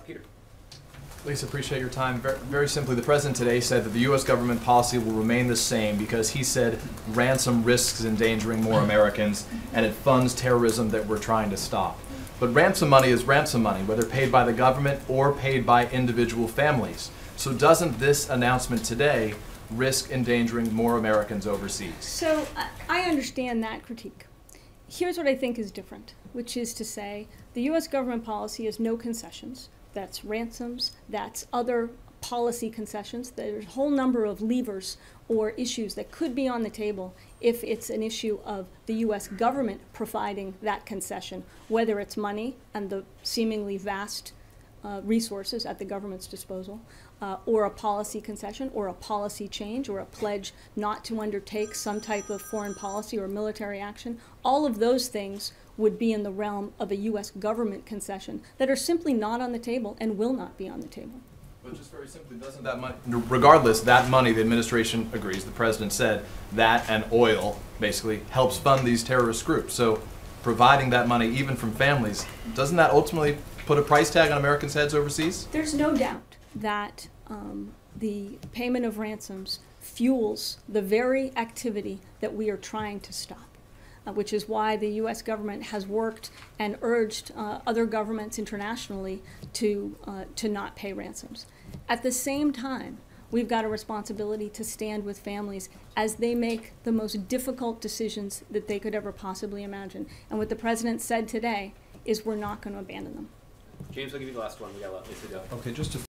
Peter. Lisa, appreciate your time. Very simply, the President today said that the U.S. government policy will remain the same because he said ransom risks endangering more Americans and it funds terrorism that we're trying to stop. But ransom money is ransom money, whether paid by the government or paid by individual families. So doesn't this announcement today risk endangering more Americans overseas? So I understand that critique. Here's what I think is different, which is to say the U.S. government policy is no concessions. That's ransoms, that's other policy concessions. There's a whole number of levers or issues that could be on the table if it's an issue of the U.S. government providing that concession, whether it's money and the seemingly vast resources at the government's disposal, or a policy concession, or a policy change, or a pledge not to undertake some type of foreign policy or military action. All of those things would be in the realm of a U.S. government concession that are simply not on the table and will not be on the table. But just very simply, doesn't that money, regardless, that money, the administration agrees, the President said, that and oil basically helps fund these terrorist groups. So providing that money, even from families, doesn't that ultimately put a price tag on Americans' heads overseas? There's no doubt that the payment of ransoms fuels the very activity that we are trying to stop. Which is why the U.S. government has worked and urged other governments internationally to not pay ransoms. At the same time, we've got a responsibility to stand with families as they make the most difficult decisions that they could ever possibly imagine. And what the President said today is we're not going to abandon them. James, I'll give you the last one. We got to let Lisa go. Okay, just to